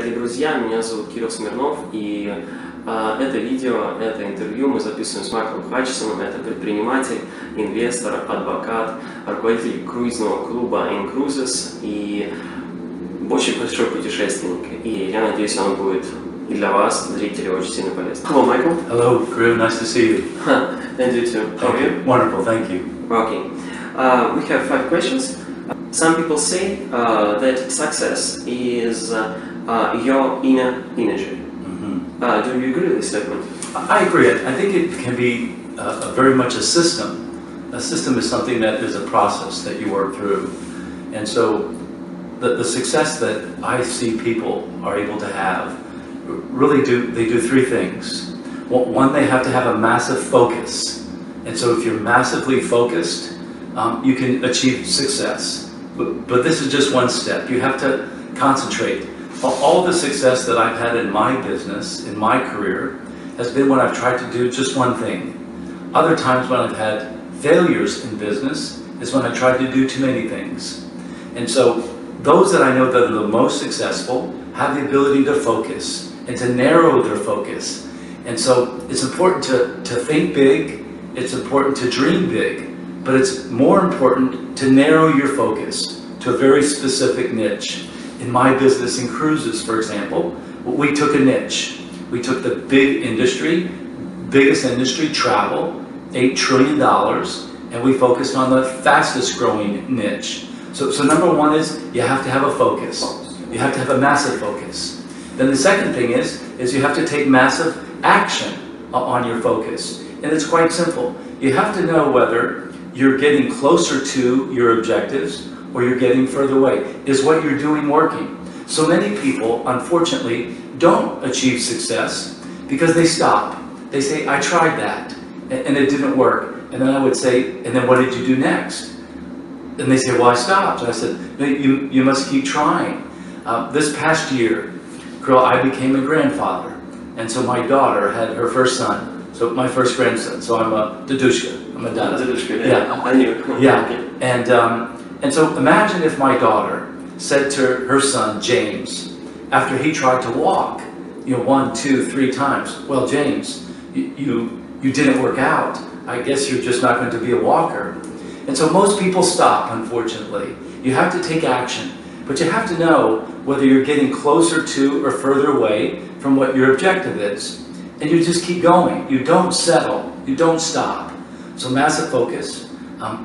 Дорогие друзья, меня зовут Кирилл Смирнов, и это видео, это интервью мы записываем с Майклом Хатчисоном. Это предприниматель, инвестор, адвокат, руководитель круизного клуба In Cruises и очень большой путешественник. И я надеюсь, он будет и для вас, зрителей, очень сильно полезен. Hello, Michael. Hello, Kirill. Nice to see you. And you too. How are you? Wonderful, thank you. Okay. We have 5 questions. Some people say that success is your inner energy. Do you agree with this statement? I agree. I think it can be very much a system. A system is something that is a process that you work through. And so the success that I see people are able to have really do 3 things. One, they have to have a massive focus. And so if you're massively focused, you can achieve success. But this is just one step. You have to concentrate. All the success that I've had in my business, in my career, has been when I've tried to do just one thing. Other times when I've had failures in business is when I tried to do too many things. And so those that I know that are the most successful have the ability to focus and to narrow their focus. And so it's important to think big, it's important to dream big, but it's more important to narrow your focus to a very specific niche. In my business in cruises, for example, we took a niche. We took the big industry, biggest industry, travel, $8 trillion, and we focused on the fastest growing niche. So number one is you have to have a focus. You have to have a massive focus. Then the second thing is you have to take massive action on your focus. And it's quite simple. You have to know whether you're getting closer to your objectives or you're getting further away. Is what you're doing working? So many people, unfortunately, don't achieve success because they stop. They say, I tried that, and it didn't work. And then I would say, and then what did you do next? And they say, well, I stopped. And I said, no, you must keep trying. This past year, Kirill, I became a grandfather. And so my daughter had her first son. So my first grandson. So I'm a dedushka. I'm a dad. Yeah, I knew. Yeah. And so imagine if my daughter said to her son, James, after he tried to walk, 1, 2, 3 times, well, James, you didn't work out. I guess you're just not going to be a walker. And so most people stop, unfortunately. You have to take action, but you have to know whether you're getting closer to or further away from what your objective is. And you just keep going. You don't settle. You don't stop. So massive focus,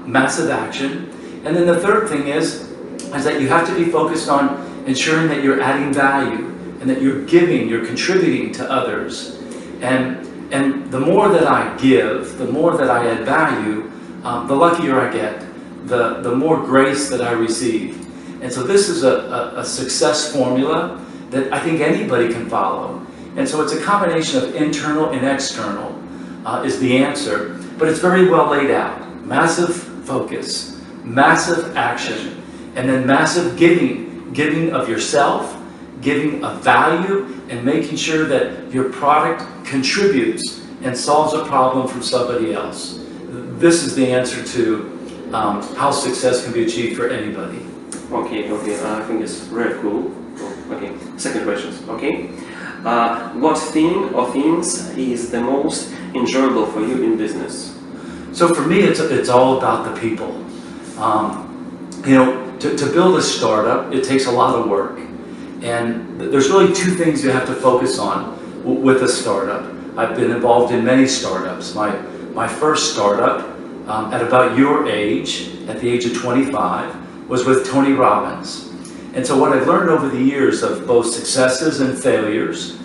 massive action. And then the third thing is that you have to be focused on ensuring that you're adding value and that you're giving, you're contributing to others. And the more that I give, the more that I add value, the luckier I get, the more grace that I receive. And so this is a success formula that I think anybody can follow. And so it's a combination of internal and external is the answer, but it's very well laid out. Massive focus, massive action, and then massive giving of yourself, giving of value, and making sure that your product contributes and solves a problem for somebody else. This is the answer to how success can be achieved for anybody. Okay, I think it's very cool. Okay, second question, okay. What thing or things is the most enjoyable for you in business? So for me, it's all about the people. To build a startup, it takes a lot of work. And there's really 2 things you have to focus on with a startup. I've been involved in many startups. My first startup, at about your age, at the age of 25, was with Tony Robbins. And so what I've learned over the years of both successes and failures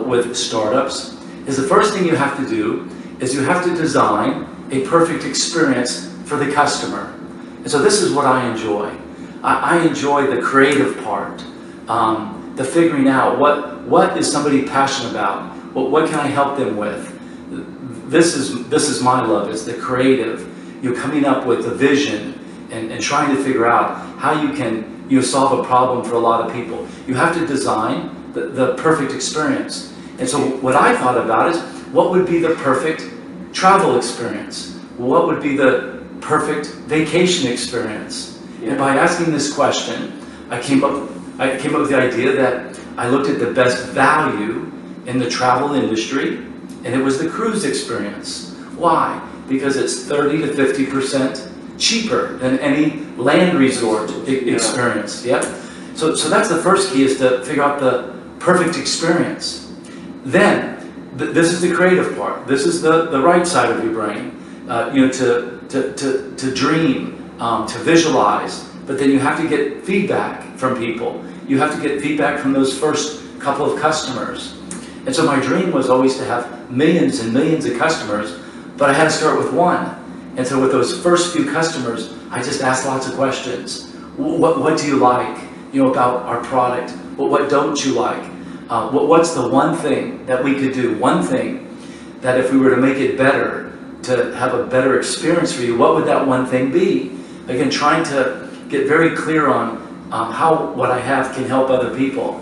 with startups is the first thing you have to do is you have to design a perfect experience for the customer. And so this is what I enjoy. I enjoy the creative part, the figuring out what is somebody passionate about, what can I help them with. This is my love, is the creative. You're coming up with a vision and trying to figure out how you can solve a problem for a lot of people. You have to design the perfect experience. And so what I thought about is, what would be the perfect travel experience? What would be the perfect vacation experience? And by asking this question, I came up with the idea that I looked at the best value in the travel industry, and it was the cruise experience. Why? Because it's 30 to 50% cheaper than any land resort experience. Yep. So that's the first key, is to figure out the perfect experience. Then, this is the creative part. This is the right side of your brain. To dream, to visualize, but then you have to get feedback from people. You have to get feedback from those first couple of customers. And so my dream was always to have millions and millions of customers, but I had to start with one. And so with those first few customers, I just asked lots of questions. What do you like, about our product? What don't you like? What's the one thing that we could do? One thing that if we were to make it better, to have a better experience for you, what would that one thing be? Again, trying to get very clear on how what I have can help other people.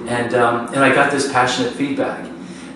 And I got this passionate feedback.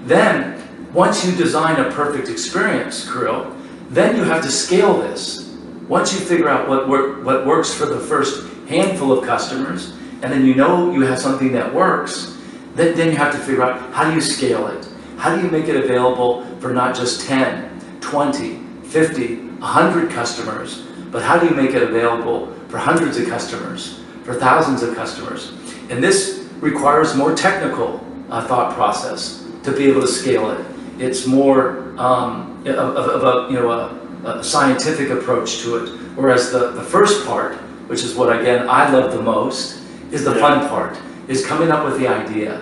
Then, once you design a perfect experience, Kirill, then you have to scale this. Once you figure out what works for the first handful of customers, and then you have something that works, then you have to figure out, how do you scale it? How do you make it available for not just 10, 20, 50, 100 customers, but how do you make it available for hundreds of customers, for thousands of customers? And this requires more technical thought process to be able to scale it. It's more a scientific approach to it, whereas the first part, which is what, again, I love the most, is the fun part, is coming up with the idea,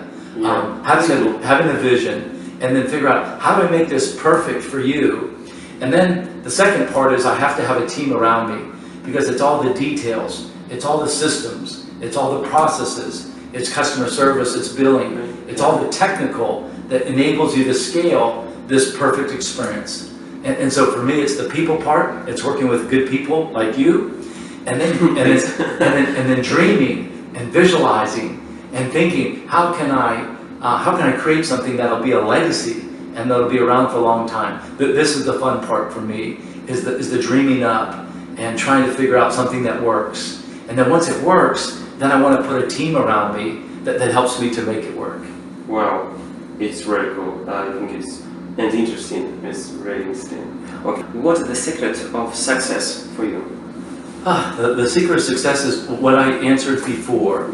having a vision, and then figure out, how do I make this perfect for you? And then the second part is, I have to have a team around me, because it's all the details, it's all the systems, it's all the processes, it's customer service, it's billing, it's all the technical that enables you to scale this perfect experience. And so for me, it's the people part, it's working with good people like you, and then dreaming and visualizing and thinking, how can I create something that'll be a legacy and that'll be around for a long time? This is the fun part for me, is the dreaming up and trying to figure out something that works. And then once it works, then I want to put a team around me that helps me to make it work. Wow, it's very cool. I think it's interesting. It's very interesting. Okay, what is the secret of success for you? The secret of success is what I answered before.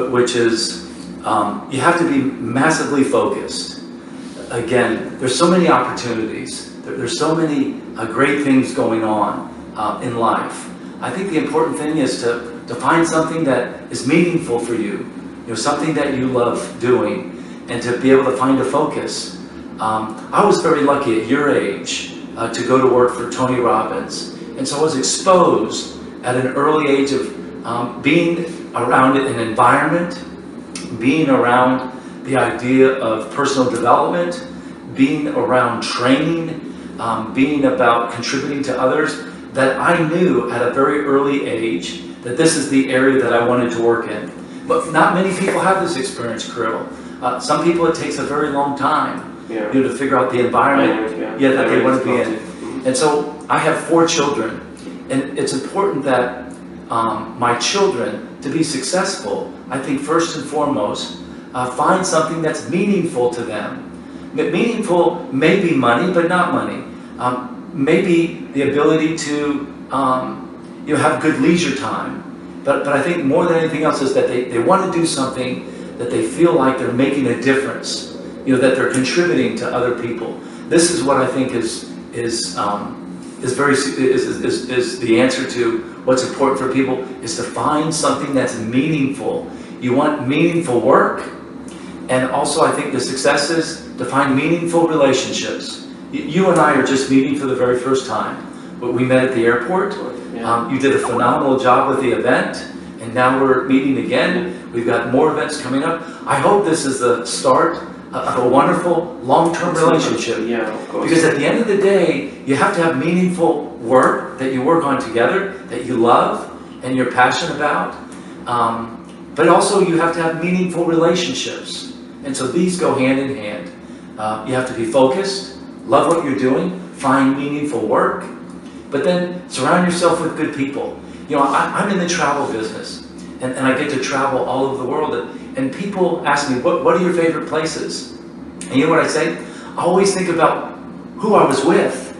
Which is you have to be massively focused. Again, there's so many opportunities. There's so many great things going on in life. I think the important thing is to find something that is meaningful for you, something that you love doing, and to be able to find a focus. I was very lucky at your age to go to work for Tony Robbins, and so I was exposed at an early age of being around an environment, being around the idea of personal development, being around training, being about contributing to others, that I knew at a very early age that this is the area that I wanted to work in. But not many people have this experience, Kirill. Some people, it takes a very long time to figure out the environment that they want to be in. And so I have 4 children, and it's important that my children, to be successful, I think first and foremost, find something that's meaningful to them. Meaningful may be money, but not money. Maybe the ability to have good leisure time. But I think more than anything else is that they want to do something that they feel like they're making a difference, that they're contributing to other people. This is what I think is the answer to what's important for people, is to find something that's meaningful. You want meaningful work, and also I think the success is to find meaningful relationships. You and I are just meeting for the very first time, but we met at the airport. You did a phenomenal job with the event, and now we're meeting again. We've got more events coming up. I hope this is the start of a wonderful long-term relationship. Yeah, of course. Because at the end of the day, you have to have meaningful work that you work on together, that you love and you're passionate about. But also you have to have meaningful relationships. And so these go hand in hand. You have to be focused, love what you're doing, find meaningful work, but then surround yourself with good people. I'm in the travel business, and I get to travel all over the world, And people ask me, what are your favorite places? And you know what I say? I always think about who I was with.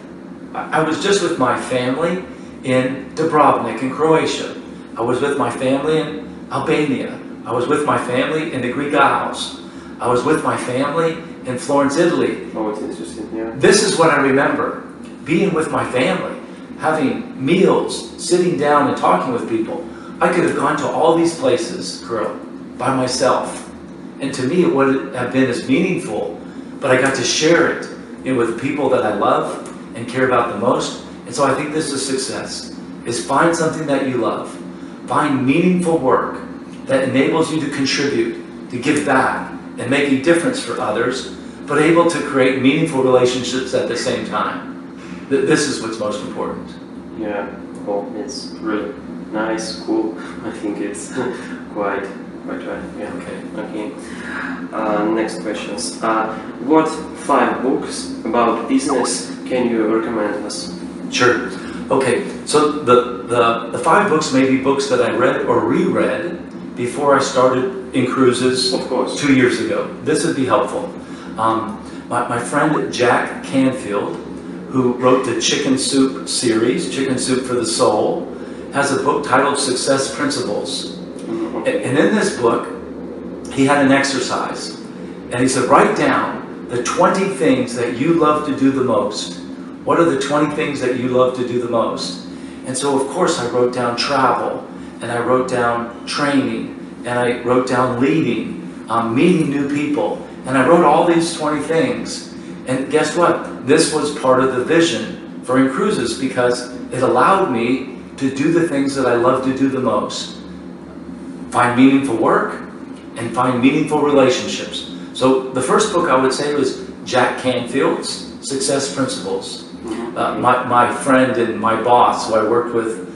I was just with my family in Dubrovnik in Croatia. I was with my family in Albania. I was with my family in the Greek Isles. I was with my family in Florence, Italy. Oh, it's interesting, yeah. This is what I remember, being with my family, having meals, sitting down and talking with people. I could have gone to all these places, Kirill, by myself. And to me, it wouldn't have been as meaningful, but I got to share it, with people that I love and care about the most. And so I think this is success, is find something that you love. Find meaningful work that enables you to contribute, to give back, and make a difference for others, but able to create meaningful relationships at the same time. This is what's most important. Yeah, well, it's really nice, cool. I think it's quite right. Yeah. Okay. Next questions. What 5 books about business can you recommend us? Sure. Okay. So the 5 books may be books that I read or reread before I started in cruises. Of course. 2 years ago. This would be helpful. My friend Jack Canfield, who wrote the Chicken Soup series, Chicken Soup for the Soul, has a book titled Success Principles. And in this book, he had an exercise. And he said, write down the 20 things that you love to do the most. What are the 20 things that you love to do the most? And so, of course, I wrote down travel, and I wrote down training, and I wrote down leading, meeting new people, and I wrote all these 20 things. And guess what? This was part of the vision for In Cruises, because it allowed me to do the things that I love to do the most. Find meaningful work and find meaningful relationships. So the first book I would say was Jack Canfield's Success Principles. My friend and my boss, who I worked with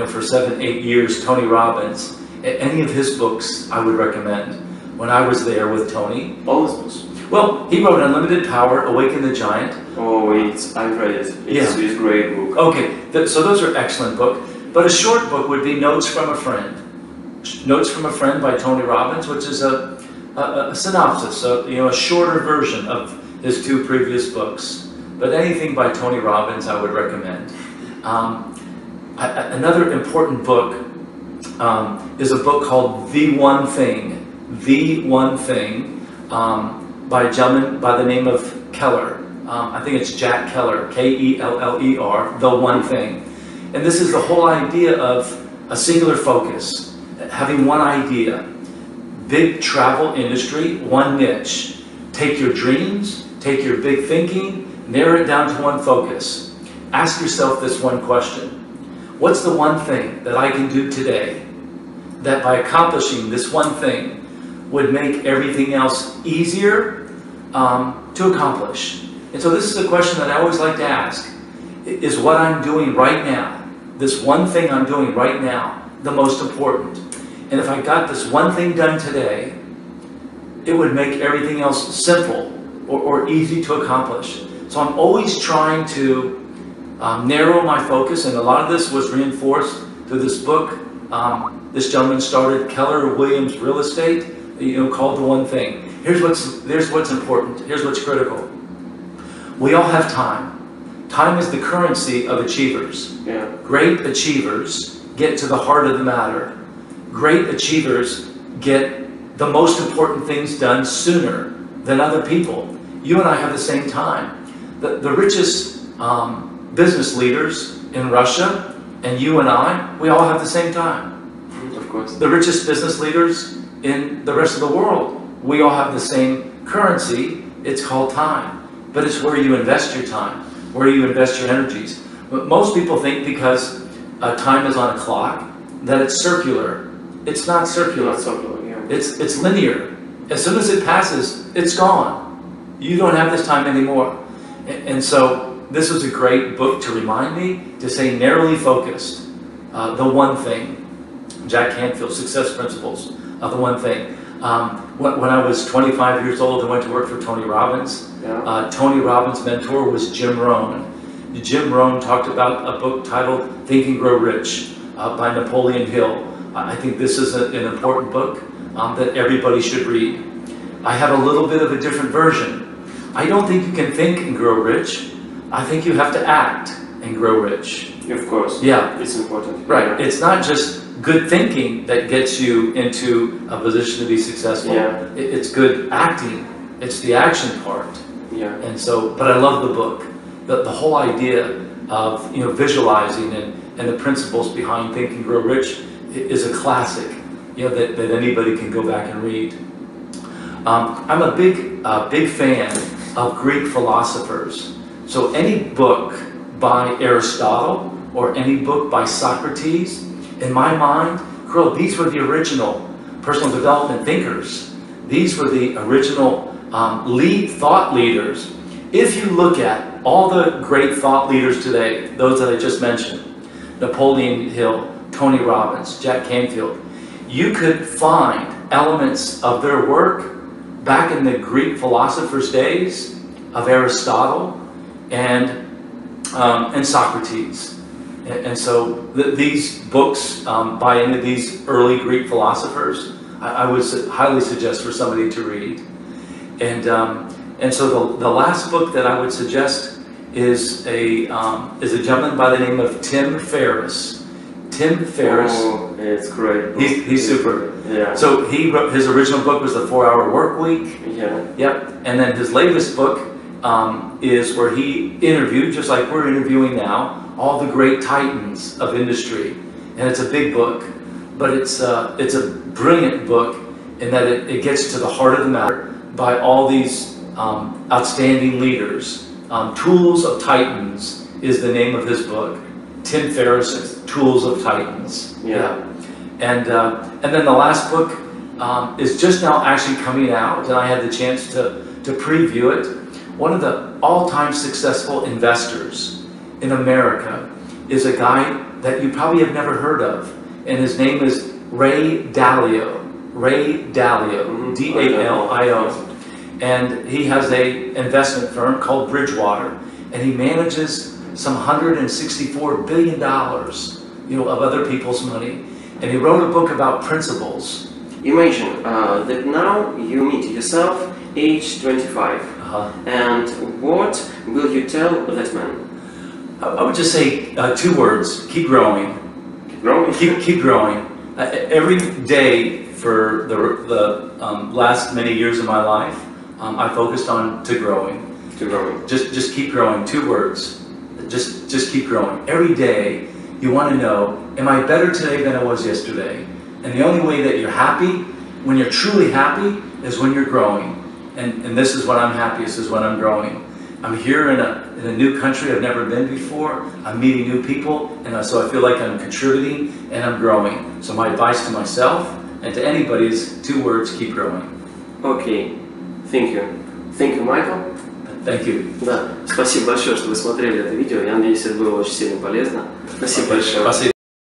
for 7-8 years, Tony Robbins, any of his books I would recommend when I was there with Tony. All his books? Well, he wrote Unlimited Power, Awaken the Giant. Oh, I've read it. It's a great book. Okay, so those are excellent books. But a short book would be Notes from a Friend. Notes from a Friend by Tony Robbins, which is a synopsis, a shorter version of his 2 previous books. But anything by Tony Robbins I would recommend. Another important book is a book called The One Thing. The One Thing, by a gentleman by the name of Keller. I think it's Jack Keller, K-E-L-L-E-R, The One Thing. And this is the whole idea of a singular focus, having one idea. Big travel industry, one niche. Take your dreams, take your big thinking, narrow it down to one focus. Ask yourself this one question. What's the one thing that I can do today that by accomplishing this one thing would make everything else easier to accomplish? And so this is a question that I always like to ask. Is what I'm doing right now, this one thing I'm doing right now, the most important? And if I got this one thing done today, it would make everything else simple or easy to accomplish. So I'm always trying to narrow my focus, and a lot of this was reinforced through this book. This gentleman started Keller Williams Real Estate, called The One Thing. Here's what's important. Here's what's critical. We all have time. Time is the currency of achievers. Yeah. Great achievers get to the heart of the matter. Great achievers get the most important things done sooner than other people. You and I have the same time. The richest business leaders in Russia and you and I, we all have the same time. Of course. The richest business leaders in the rest of the world, we all have the same currency. It's called time. But it's where you invest your time, where you invest your energies. But most people think because time is on a clock that it's circular. It's not circular. Not circular, yeah. It's linear. As soon as it passes, it's gone. You don't have this time anymore. And so this was a great book to remind me to stay narrowly focused. The One Thing. Jack Canfield, Success Principles of The One Thing. When I was 25 years old, I went to work for Tony Robbins. Yeah. Tony Robbins' mentor was Jim Rohn. Jim Rohn talked about a book titled Think and Grow Rich by Napoleon Hill. I think this is an important book that everybody should read. I have a little bit of a different version. I don't think you can think and grow rich. I think you have to act and grow rich. Of course. Yeah. It's important. Right. Yeah. It's not just good thinking that gets you into a position to be successful. Yeah. It's good acting. It's the action part. Yeah. And so, but I love the book. The whole idea of visualizing and the principles behind Think and Grow Rich is a classic. That anybody can go back and read. I'm a big fan of Greek philosophers. So any book by Aristotle or any book by Socrates, in my mind, these were the original personal development thinkers. These were the original thought leaders. If you look at all the great thought leaders today, those that I just mentioned, Napoleon Hill, Tony Robbins, Jack Canfield, you could find elements of their work back in the Greek philosophers' days of Aristotle and Socrates. And so these books by any of these early Greek philosophers, I would highly suggest for somebody to read. And so the last book that I would suggest is a gentleman by the name of Tim Ferriss. Tim Ferriss. Oh, it's great. He's super. Yeah. So he wrote, his original book was The 4-Hour Work Week. Yeah. Yep. And then his latest book is where he interviewed, just like we're interviewing now, all the great titans of industry. And it's a big book, but it's a brilliant book in that it gets to the heart of the matter by all these outstanding leaders. Tools of Titans is the name of his book. Tim Ferriss' Tools of Titans. Yeah. And then the last book is just now actually coming out, and I had the chance to preview it. One of the all-time successful investors in America is a guy that you probably have never heard of, and his name is Ray Dalio. Ray Dalio, D-A-L-I-O. And he has an investment firm called Bridgewater, and he manages some $164 billion, of other people's money. And he wrote a book about principles. Imagine that now you meet yourself, age 25, and what will you tell that man? I would just say 2 words: keep growing. Keep growing. Keep growing. Every day for the last many years of my life, I focused on growing. To growing. Just keep growing. 2 words. Just keep growing. Every day you want to know, am I better today than I was yesterday? And the only way that you're happy, when you're truly happy, is when you're growing. And this is when I'm happiest, is when I'm growing. I'm here in a new country I've never been before. I'm meeting new people, and so I feel like I'm contributing and I'm growing. So my advice to myself and to anybody is 2 words: keep growing. Okay. Thank you. Thank you, Michael. Thank you. Да, спасибо большое, что вы смотрели это видео. Я надеюсь, это было очень сильно полезно. Спасибо большое. Спасибо.